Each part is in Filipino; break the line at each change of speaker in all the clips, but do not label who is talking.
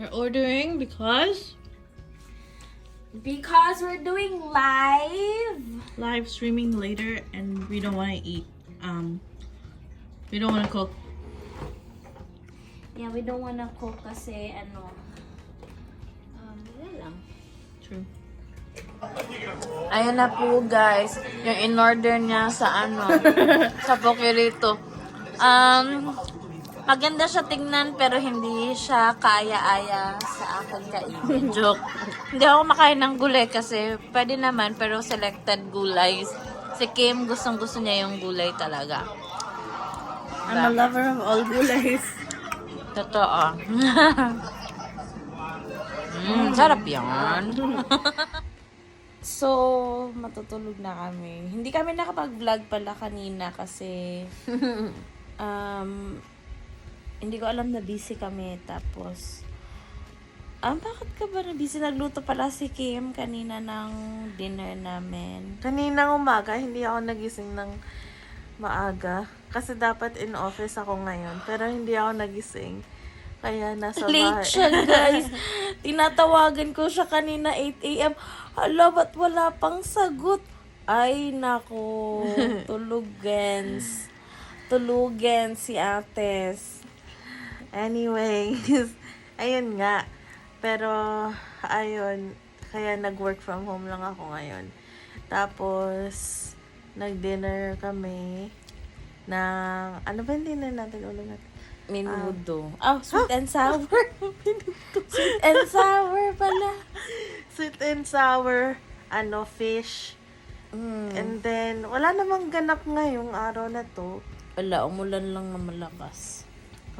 We're ordering because
we're doing live
streaming later and we don't want to eat. We don't want to cook.
Yeah, we don't wanna cook kasi wala lang.
True.
Ayan na po guys, yung in-order niya sa sa Pokirito. Maganda siya tingnan pero hindi siya kaaya-aya sa akin kainin. Joke. Hindi ako makain ng gulay kasi pwede naman pero selected gulay. Si Kim gustong-gusto niya yung gulay talaga.
I'm a lover of all gulays.
Totoo. Sarap yan. So, matutulog na kami. Hindi kami nakapag-vlog pala kanina kasi hindi ko alam na busy kami. Tapos, bakit ka ba na busy? Nagluto pala si Kim kanina ng dinner namin.
Kaninang umaga, hindi ako nagising ng maaga. Kasi dapat in office ako ngayon. Pero hindi ako nagising. Kaya nasa bahay.
Late siya, guys. Tinatawagan ko siya kanina 8 a.m. Hala, ba't wala pang sagot? Ay, nako. Tulugan si Ates.
Anyways, ayun nga. Pero, ayun, kaya nag-work from home lang ako ngayon. Tapos, nag-dinner kami ng, ano ba yung dinner natin ulit?
Minudo. Sweet and sour. Sweet and sour pala.
Sweet and sour, fish. And then, wala namang ganap ngayong araw na to.
Wala, umulan lang na malakas.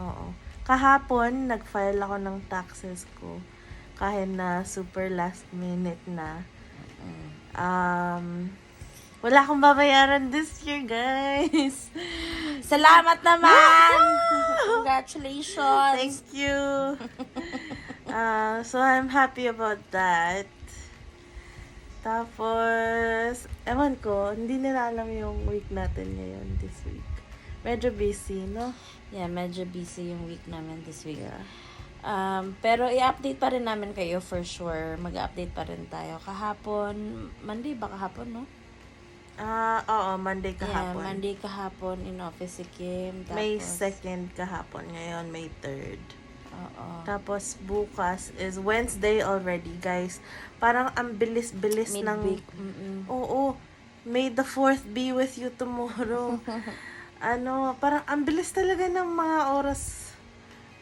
Oo. Kahapon, nag-file ako ng taxes ko. Kahit na super last minute na. Wala akong babayaran this year, guys.
Salamat naman! Congratulations!
Thank you. So, I'm happy about that. Tapos, ewan ko, hindi nila alam yung week natin ngayon this week. Medyo busy, no?
Yeah, medyo busy yung week namin this week.
Yeah.
Pero i-update pa rin namin kayo for sure. Mag-update pa rin tayo. Kahapon, Monday ba kahapon, no?
Oo, Monday kahapon.
Yeah, Monday kahapon in office si Kim. Tapos,
May 2nd kahapon. Ngayon, May 3rd.
Oo.
Tapos, bukas is Wednesday already, guys. Parang ang bilis-bilis ng...
Midweek.
Oo. May the 4th be with you tomorrow. Parang ang bilis talaga ng mga oras,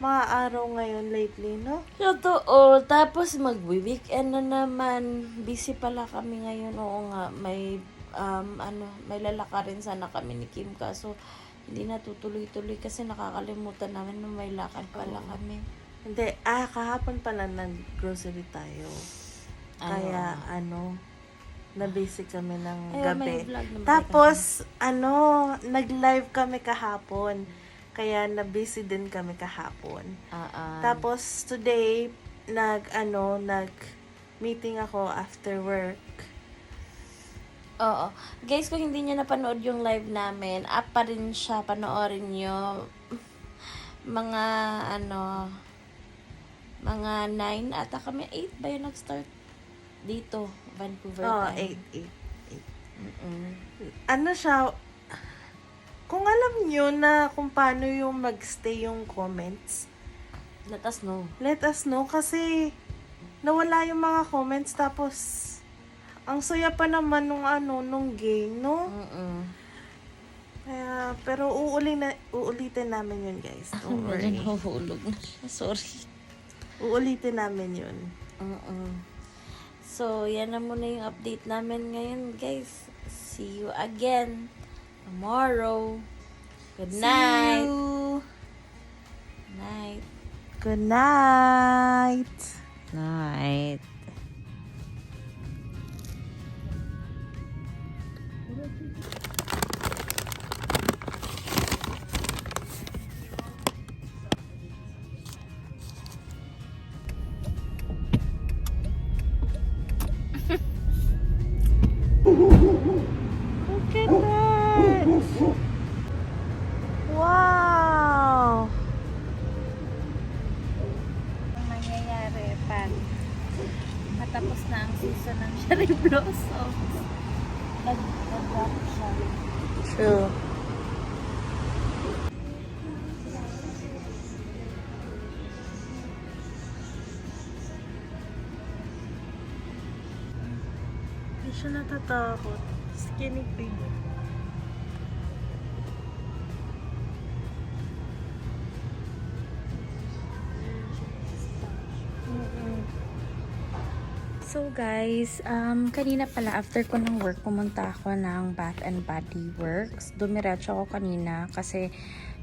mga araw ngayon lately, no?
Totoo. Tapos mag-weekend na naman. Busy pala kami ngayon. Oo nga, may may lalakarin sana kami ni Kim kaso hindi na tutuloy-tuloy kasi nakakalimutan namin na may lakad pala kami.
Hindi, kahapon pala nag-grocery tayo. Kaya, na-busy kami ng gabi. Tapos, nag-live kami kahapon. Kaya na-busy din kami kahapon. Tapos, today, nag-meeting ako after work.
Oo. Guys, kung hindi nyo napanood yung live namin, up pa rin siya. Panoorin nyo. Mga 9 ata kami. 8 ba yung nag-start dito? Vancouver time.
8. Siya, kung alam nyo na kung paano yung mag-stay yung comments,
Let us know.
let us know kasi nawala yung mga comments tapos ang saya pa naman nung game, no? Kaya, pero uulitin namin yun, guys. Don't worry.
Nahuhulog na siya. Sorry.
Uulitin namin yun.
So, yan na muna yung update namin ngayon, guys. See you again tomorrow. Good night.
See you.
Night.
Good night.
Night.
Look at that. Wow.
Ang nangyayari na ang season ng cherry blossoms. Nag-drop siya.
True. Hindi siya natatakot. Skinny pig.
So guys, kanina pala after ko ng work, pumunta ako ng Bath and Body Works. Dumiretso ako kanina kasi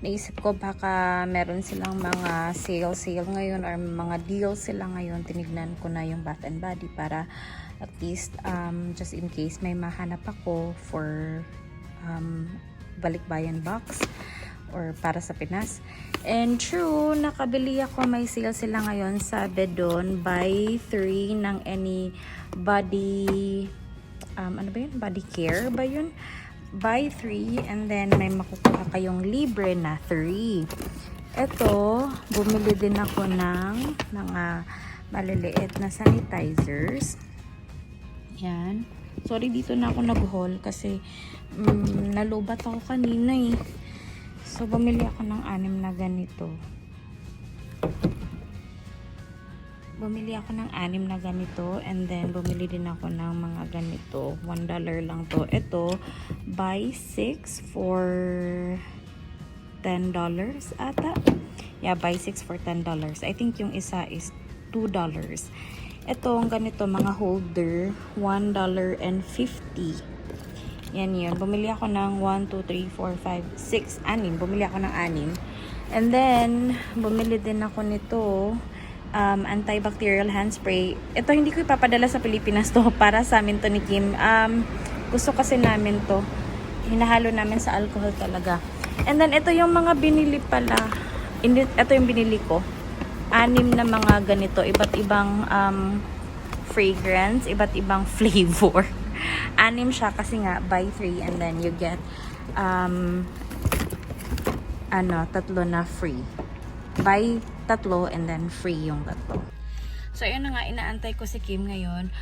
naisip ko baka meron silang mga sale ngayon or mga deals sila ngayon. Tinignan ko na yung Bath and Body para at least just in case may mahanap ako for balikbayan box or para sa Pinas. And true, nakabili ako, may sale sila ngayon, sabi doon, buy 3 ng any body, ano ba yun? Body care ba yun? Buy 3 and then may makukuha kayong libre na 3. Ito, bumili din ako ng mga maliliit na sanitizers. Yan. Sorry, dito na ako nag-haul kasi nalubat ako kanina eh. So, bumili ako ng 6 na ganito. Bumili ako ng 6 na ganito. And then, bumili din ako ng mga ganito. $1 lang to. Ito, buy 6 for $10 ata. Yeah, buy 6 for $10. I think yung isa is $2. Ito, ang ganito, mga holder, $1.50. Yan yun. Bumili ako ng 1, 2, 3, 4, 5, 6, 6. Bumili ako ng 6. And then, bumili din ako nito, antibacterial hand spray. Ito, hindi ko ipapadala sa Pilipinas to. Para sa amin to ni Kim. Gusto kasi namin to. Hinahalo namin sa alcohol talaga. And then, ito yung mga binili pala. Ito yung binili ko. 6 na mga ganito. Iba't ibang fragrance. Iba't ibang flavor. 6 siya kasi nga buy 3 and then you get 3 na free. Buy 3 and then free yung 3. So ayun na nga, inaantay ko si Kim ngayon.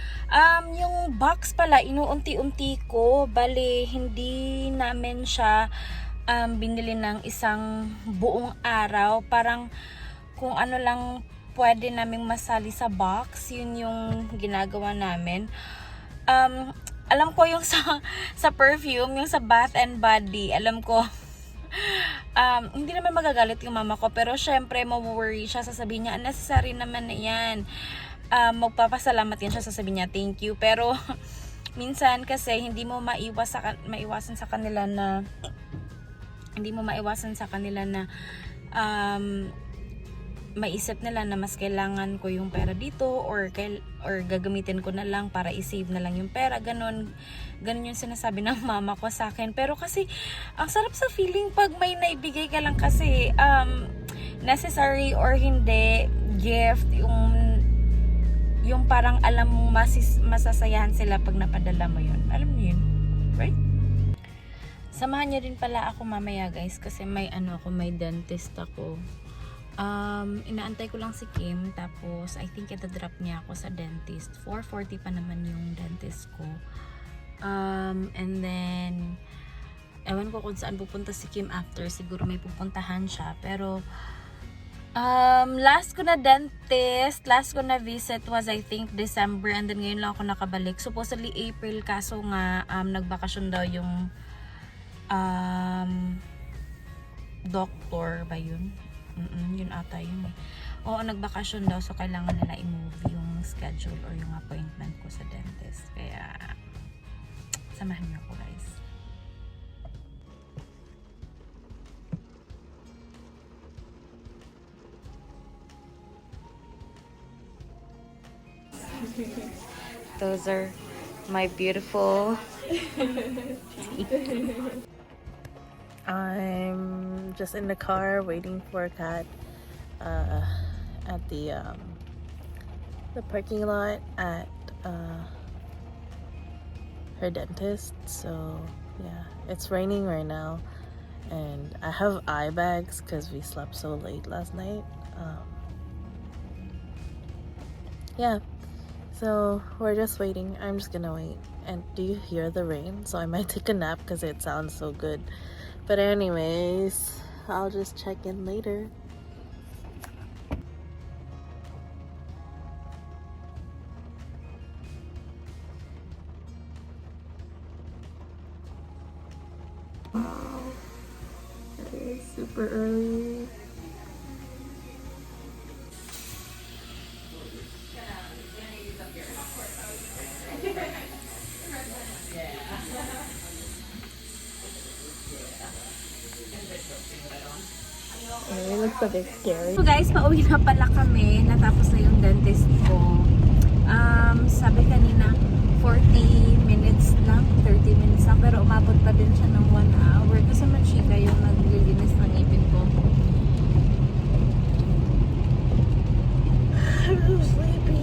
Yung box pala inuunti-unti ko, bali hindi namin siya binili ng isang buong araw, parang kung ano lang pwede naming masali sa box, yun yung ginagawa namin. Alam ko yung sa perfume, yung sa Bath and Body, alam ko, hindi naman magagalit yung mama ko, pero syempre, ma-worry siya, sasabihin niya, unnecessary naman na yan. Magpapasalamat yan siya, sasabihin niya, thank you. Pero, minsan kasi, hindi mo maiwasan sa kanila na, maisip nila na mas kailangan ko yung pera dito or gagamitin ko na lang para i-save na lang yung pera, ganun yung sinasabi ng mama ko sa akin. Pero kasi ang sarap sa feeling pag may naibigay ka lang kasi necessary or hindi gift, yung parang alam mo masasayahan sila pag napadala mo yun, alam mo yun, right? Samahan niyo din pala ako mamaya guys kasi may dentist ako. Inaantay ko lang si Kim, tapos I think ita-drop niya ako sa dentist. 4:40 pa naman yung dentist ko. And then ewan ko kung saan pupunta si Kim after, siguro may pupuntahan siya, pero last ko na visit was I think December, and then ngayon lang ako nakabalik. Supposedly April, kaso nga nagbakasyon daw yung doctor ba yun? Yun ata yun eh. Oo, nagbakasyon daw, so kailangan nila i-move yung schedule or yung appointment ko sa dentist. Kaya samahan niyo ako guys. Those are my beautiful
I'm just in the car waiting for Kat at the parking lot at her dentist. So yeah, it's raining right now, and I have eye bags because we slept so late last night. Yeah, So we're just waiting. I'm just gonna wait. And do you hear the rain? So I might take a nap because it sounds so good. But anyways, I'll just check in later. It is super early. It looks a bit scary.
So guys, pauwi na pala kami. Natapos na yung dentist ko. Sabi kanina 40 minutes lang, 30 minutes lang. Pero umabot pa din siya ng 1 hour. Kasi machika yung naglilinis ng ngipin ko.
I'm so sleepy.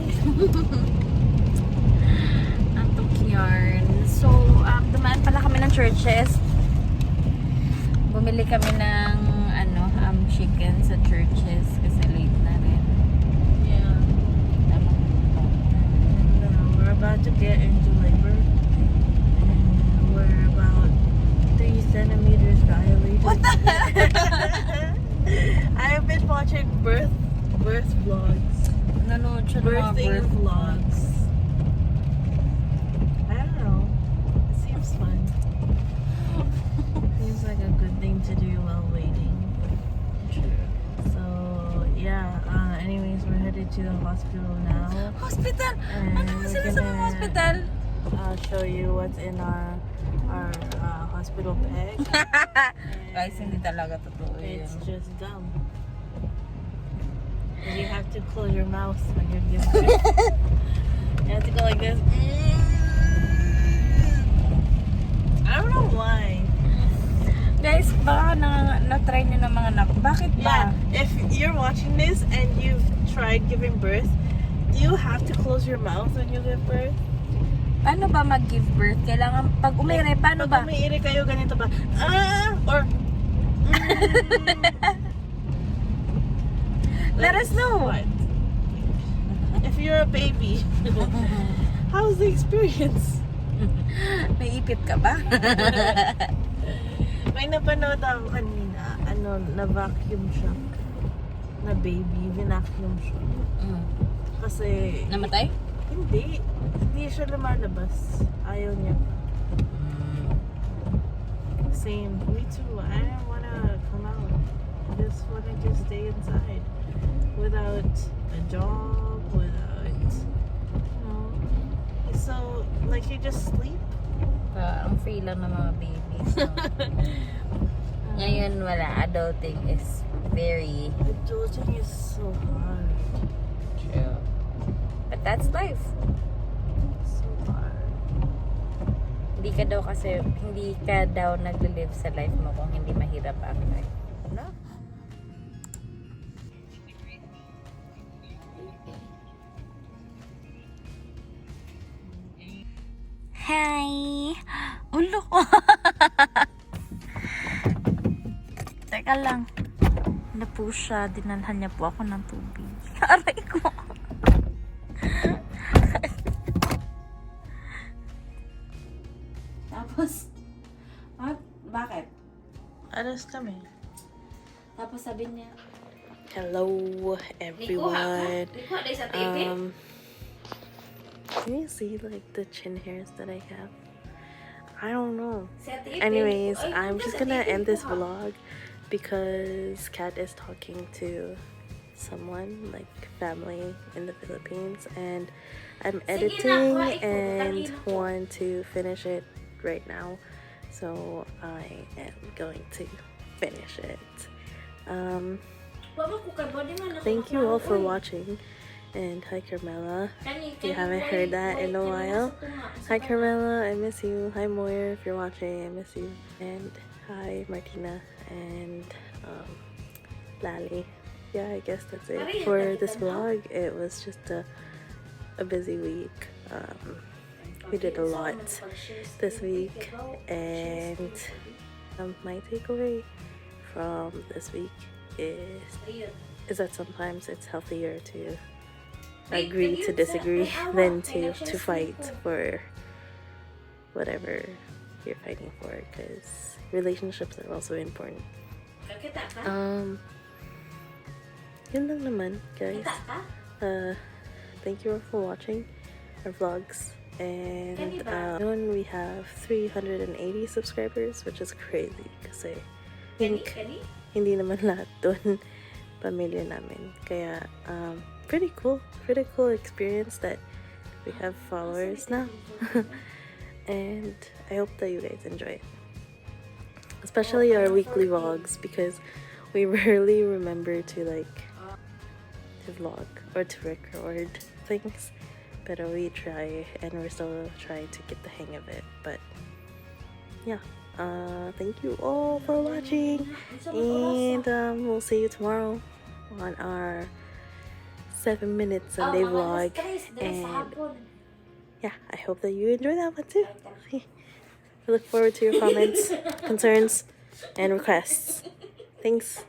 Antok yarn. So, dumaan pala kami ng churches. Bumili kami ng chicken sa churches kasi late na rin.
Yeah. And we're about to get into labor. And we're about 3 centimeters dilated.
What the heck?
I've been watching birth vlogs.
Nanood siya ng mga
Birthing
birth
vlogs. I don't know. It seems fun. Seems like a good thing to do while waiting. So yeah, anyways, we're headed to the hospital now.
Hospital!
And
Ano
we're
sila sa mga
gonna-
hospital?
I'll show you what's in our hospital bag.
Guys, hindi talaga totoo yun.
It's just gum. And you have to close your mouth when you're giving birth. You have to go like this. I don't know why.
Guys, baka na-try nyo ng mga anak. Bakit ba?
Yeah, if you're watching this and you've tried giving birth, do you have to close your mouth when you give birth?
Paano ba mag-give birth? Kailangan, pag umire, paano ba?
Pag umiiri kayo, ganito ba? Or...
Let us know.
What? If you're a baby, how's the experience?
May ipit ka ba?
May napanood ako kanina, na-vacuum shock. Na baby, vinacuum shock. Kasi...
Namatay?
Hindi siya lumalabas. Ayaw niya. Same. Me too. I don't wanna come out. I just wanna just stay inside. Without a job, without, so, like, you just sleep.
Ang free lang ng mga babies. So. Ngayon wala. Adulting is very...
Adulting is so hard.
True. But that's life.
So hard.
Hindi ka daw nagle-live sa life mo kung hindi mahirap ang life. No? Hi! Ulo ko! Teka lang. Na po siya. Dinalhan niya po ako ng tubig. Aray ko! Tapos, bakit?
Alas kami.
Tapos sabi niya,
Hello, everyone. Can you see like the chin hairs that I have? I don't know. Anyways, I'm just gonna end this vlog because Kat is talking to someone, like family in the Philippines, and I'm editing and want to finish it right now, so I am going to finish it. Thank you all for watching, and hi Carmela, if you haven't heard that in a while. Hi Carmela, I miss you. Hi Moyer, if you're watching, I miss you. And hi Martina and Lali. Yeah, I guess that's it for this vlog. It was just a busy week. We did a lot this week, and my takeaway from this week is that sometimes it's healthier to agree to disagree than to fight for whatever you're fighting for, because relationships are also important. Yun lang naman, guys. Thank you all for watching our vlogs. And we have 380 subscribers, which is crazy kasi hindi naman lahat dun pamilya namin. Kaya pretty cool experience that we have followers now. And I hope that you guys enjoy it, especially our weekly vlogs, because we rarely remember to vlog or to record things, but we try, and we're still trying to get the hang of it. But yeah, thank you all for watching, and we'll see you tomorrow on our 7-minute Sunday vlog. And yeah, I hope that you enjoy that one too. I look forward to your comments, concerns, and requests. Thanks.